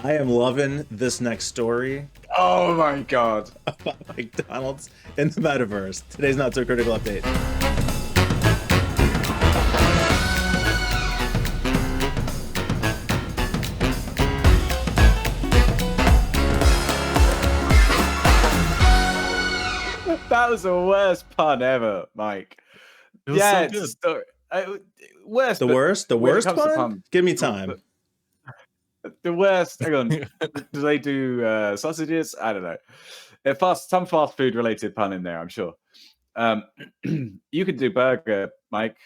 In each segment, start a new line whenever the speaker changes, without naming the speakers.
I am loving this next story
Oh my god.
about McDonald's in the metaverse. Today's Not So Critical update.
That was the worst pun ever, Mike.
It was so good.
Story. Worst.
The
but
worst? The
when it
worst
comes to
one?
puns,
Give me time.
The worst. Hang on. Do they do sausages? I don't know. Some fast food related pun in there, I'm sure. You could do burger, Mike.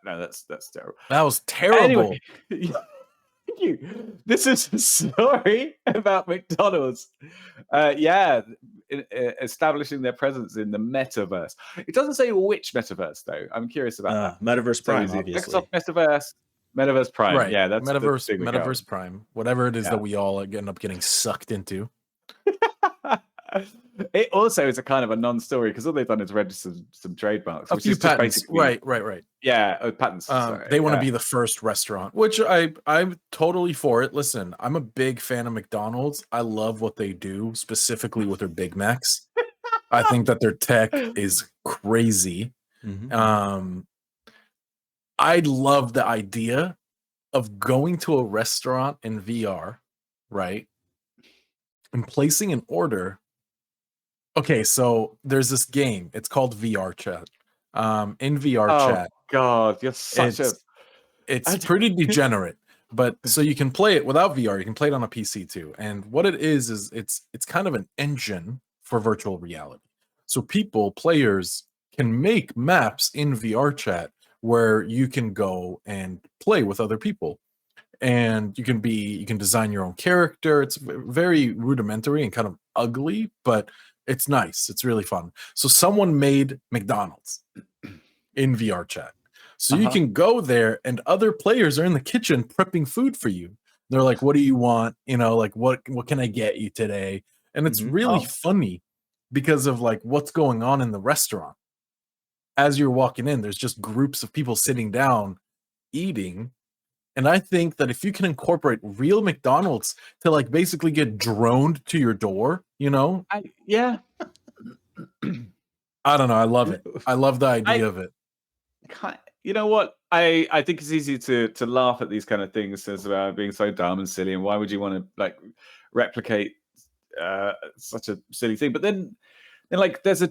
No, that's terrible.
That was terrible.
Anyway, this is a story about McDonald's. Establishing their presence in the metaverse. It doesn't say which metaverse, though. I'm curious about that.
Metaverse Prime, obviously.
Microsoft Metaverse Prime.
Right.
Yeah, that's
Metaverse Prime. Whatever it is that we all end up getting sucked into.
It also is a kind of a non-story because all they've done is register some trademarks.
A few patents. Right.
Yeah, patents.
They want to be the first restaurant, which I'm totally for it. Listen, I'm a big fan of McDonald's. I love what they do, specifically with their Big Macs. I think that their tech is crazy.
Mm-hmm.
I love the idea of going to a restaurant in VR, right? And placing an order. Okay, so there's this game. It's called VR Chat. In VR Chat.
Oh God, you're such
It's pretty degenerate, but so you can play it without VR. You can play it on a PC too. And what it is it's kind of an engine for virtual reality. So players can make maps in VR Chat where you can go and play with other people. And you can design your own character. It's very rudimentary and kind of ugly, but it's nice. It's really fun. So someone made McDonald's in VR Chat. So you can go there and other players are in the kitchen prepping food for you. They're like, what do you want? You know, like what can I get you today? And it's really funny because of like what's going on in the restaurant. As you're walking in, there's just groups of people sitting down eating. And I think that if you can incorporate real McDonald's to like basically get droned to your door, you know? I don't know. I love it. I love the idea of it.
You know what? I think it's easy to laugh at these kind of things as about being so dumb and silly. And why would you want to like replicate such a silly thing? But then like there's a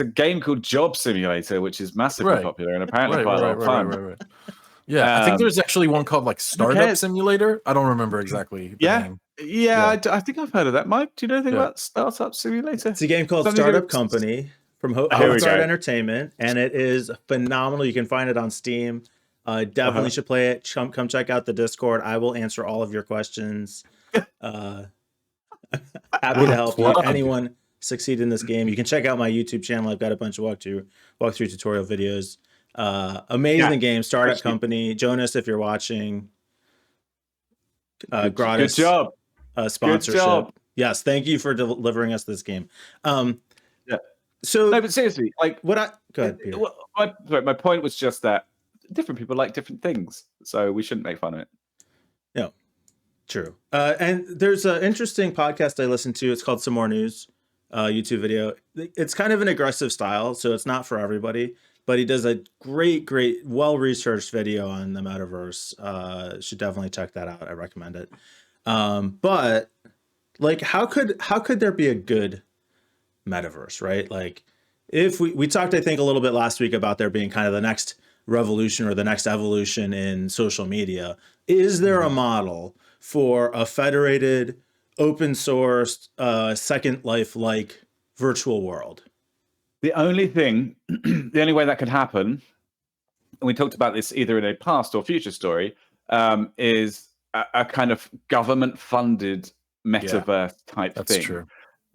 game called Job Simulator, which is massively popular and apparently quite a lot of fun.
Right. Yeah, I think there's actually one called like Startup Simulator. I don't remember exactly the name.
Yeah. I think I've heard of that. Mike, do you know anything about Startup Simulator?
It's a game called Startup Company from Mozart Entertainment, and it is phenomenal. You can find it on Steam. Definitely should play it. Come check out the Discord. I will answer all of your questions. Happy to help you. Anyone succeed in this game. You can check out my YouTube channel. I've got a bunch of walkthrough tutorial videos. Amazing game, Startup Company. Jonas, if you're watching, gratis
good job.
Sponsorship.
Good job.
Yes, thank you for delivering us this game. So
no, but seriously, like
go ahead, Peter.
My point was just that different people like different things, so we shouldn't make fun of it.
No, true. And there's an interesting podcast I listened to. It's called Some More News, YouTube video. It's kind of an aggressive style, so it's not for everybody. But he does a great, well-researched video on the metaverse. Should definitely check that out. I recommend it. But like, how could there be a good metaverse, right? Like, if we talked, I think, a little bit last week about there being kind of the next revolution or the next evolution in social media. Is there a model for a federated, open source, Second Life-like virtual world?
The only way that could happen, and we talked about this either in a past or future story, is a kind of government-funded metaverse type thing.
That's true.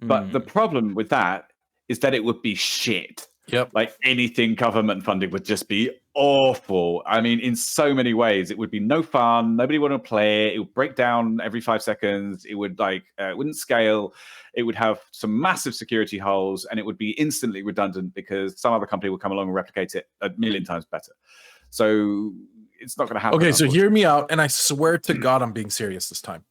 But the problem with that is that it would be shit.
Yep.
Like anything government funded would just be awful. I mean, in so many ways, it would be no fun. Nobody would want to play it. It would break down every 5 seconds. It would it wouldn't scale. It would have some massive security holes, and it would be instantly redundant because some other company would come along and replicate it a million times better. So it's not going to happen.
Okay, so hear me out, and I swear to God, I'm being serious this time.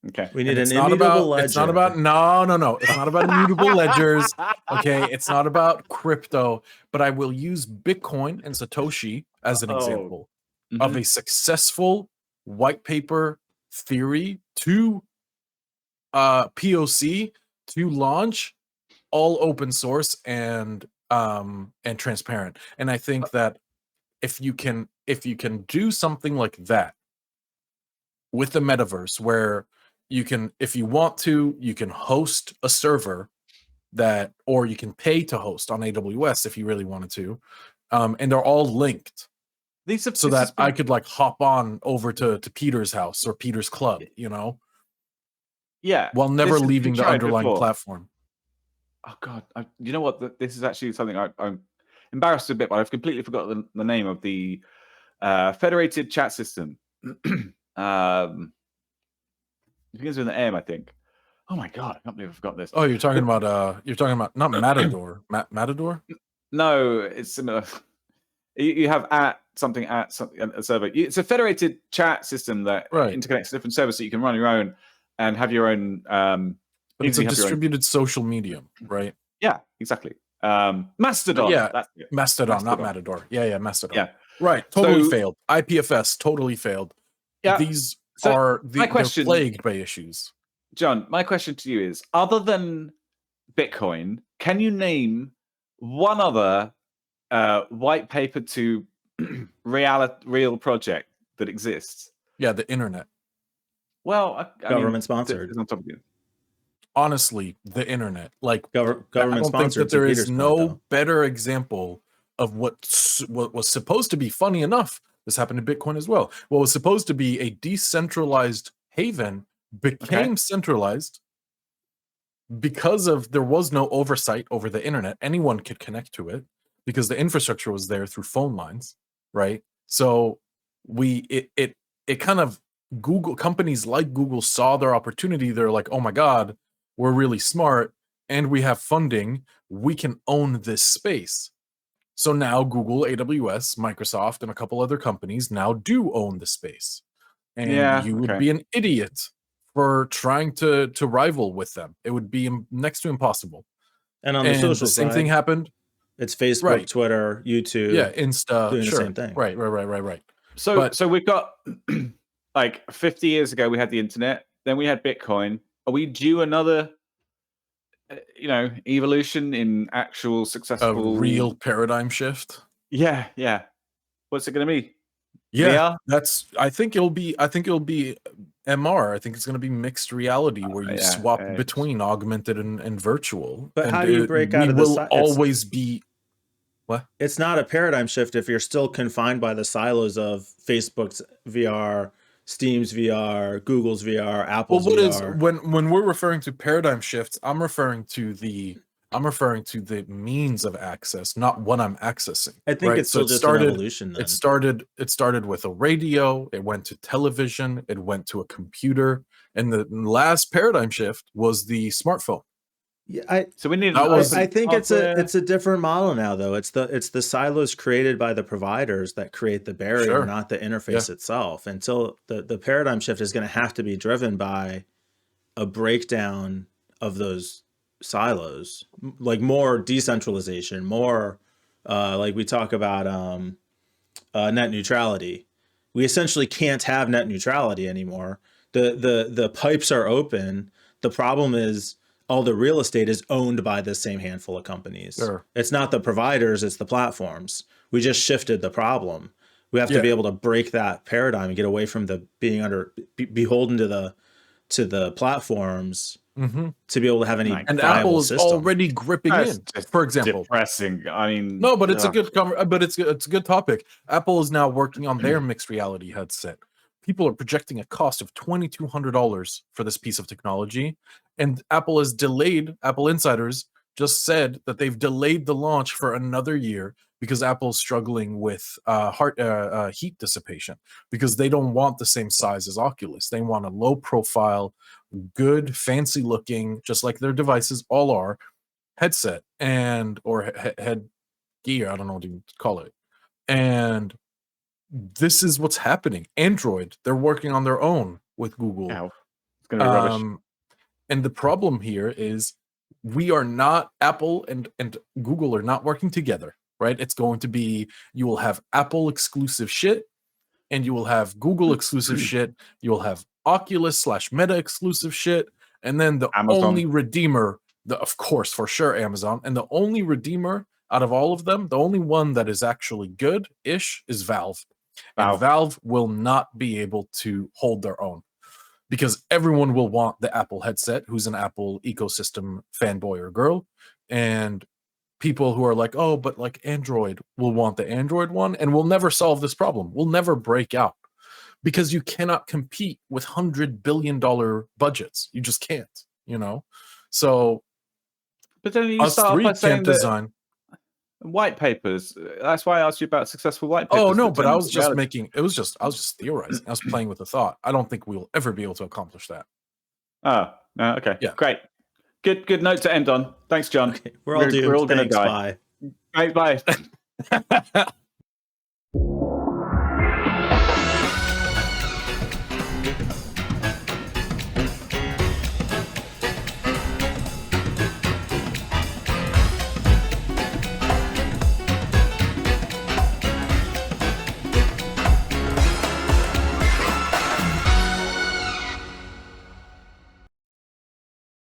Okay.
We need
And
an
it's not
immutable
about
ledger.
it's not about no. It's not about immutable ledgers. Okay, it's not about crypto, but I will use Bitcoin and Satoshi as an example of a successful white paper theory to POC to launch, all open source and transparent. And I think that if you can do something like that with the metaverse, where you can, if you want to, you can host a server that, or you can pay to host on AWS if you really wanted to, and they're all linked, so that I could like hop on over to Peter's house or Peter's club, you know, while never leaving the underlying platform.
Oh God, you know what? This is actually something I'm embarrassed a bit, but I've completely forgotten the name of the federated chat system. It begins with an M, I think. Oh my God, I can't believe I forgot this.
Oh, you're talking about not Matador. Matador?
No, it's similar. You have a server. It's a federated chat system that interconnects different servers, so you can run your own and have your own.
But it's a distributed social medium, right?
Yeah, exactly. Mastodon.
Yeah,
that's it.
Mastodon, not Matador. Yeah, Mastodon.
Yeah,
right. Totally failed. IPFS totally failed.
Yeah,
these they're plagued by issues.
John, my question to you is: other than Bitcoin, can you name one other white paper to real project that exists?
Yeah, the internet.
Well,
government sponsored.
Honestly, the internet, like
government sponsored.
There is no better example of what was supposed to be, funny enough, this happened to Bitcoin as well. What was supposed to be a decentralized haven became centralized because there was no oversight over the internet. Anyone could connect to it because the infrastructure was there through phone lines, right? So it kind of, Google, companies like Google saw their opportunity. They're like, oh my God, we're really smart and we have funding. We can own this space. So now Google, AWS, Microsoft, and a couple other companies now do own the space. And you would be an idiot for trying to rival with them. It would be next to impossible.
And on the social
side, same thing happened.
It's Facebook, Twitter, YouTube.
Yeah, Insta.
Doing the same thing.
Right.
So we've got like 50 years ago, we had the internet. Then we had Bitcoin. Are we due another, evolution in actual successful,
a real paradigm shift?
Yeah. What's it going to be?
Yeah, I think it'll be MR. I think it's going to be mixed reality, where you swap between augmented and virtual.
But how do you break out of the?
Will always be. What?
It's not a paradigm shift if you're still confined by the silos of Facebook's VR, Steam's VR, Google's VR, Apple's VR.
When we're referring to paradigm shifts, I'm referring to the means of access, not what I'm accessing.
I think it's still just an evolution. Then.
It started with a radio. It went to television. It went to a computer, and the last paradigm shift was the smartphone.
Yeah,
I
think it's a different model now, though. It's the silos created by the providers that create the barrier, not the interface itself. Until the paradigm shift is going to have to be driven by a breakdown of those silos, like more decentralization, more like we talk about net neutrality. We essentially can't have net neutrality anymore. The pipes are open. The problem is all the real estate is owned by the same handful of companies.
Sure.
It's not the providers, it's the platforms. We just shifted the problem. We have to be able to break that paradigm and get away from the being beholden to the platforms to be able to have any
and Apple is
system.
Already gripping in. For example,
depressing. I mean,
no, but it's it's a good topic. Apple is now working on their mixed reality headset. People are projecting a cost of $2,200 for this piece of technology, and Apple insiders just said that they've delayed the launch for another year because Apple's struggling with heat dissipation, because they don't want the same size as Oculus. They want a low profile, good, fancy looking, just like their devices all are, headset or head gear. I don't know what you call it. And this is what's happening. Android, they're working on their own with Google.
going to be rubbish.
And the problem here is we are not, Apple and Google are not working together, right? It's going to be, you will have Apple exclusive shit, and you will have Google exclusive shit. You will have Oculus / Meta exclusive shit. And then the
Amazon.
only redeemer, of course, for sure, Amazon. And the only redeemer out of all of them, the only one that is actually good-ish is Valve. And Valve will not be able to hold their own, because everyone will want the Apple headset, who's an Apple ecosystem fanboy or girl. And people who are like, oh, but like Android will want the Android one, and we'll never solve this problem. We'll never break out, because you cannot compete with $100 billion budgets. You just can't, you know? So
but then you
us
start
three
by saying
can't
that
design.
white papers. That's why I asked you about successful white papers.
Oh, no, but I was just making, I was just theorizing. I was playing with the thought. I don't think we will ever be able to accomplish that.
Oh, okay.
Yeah.
Great. Good note to end on. Thanks, John.
Okay, we're all doomed.
We're all going to
Thanks,
die.
bye.
Bye.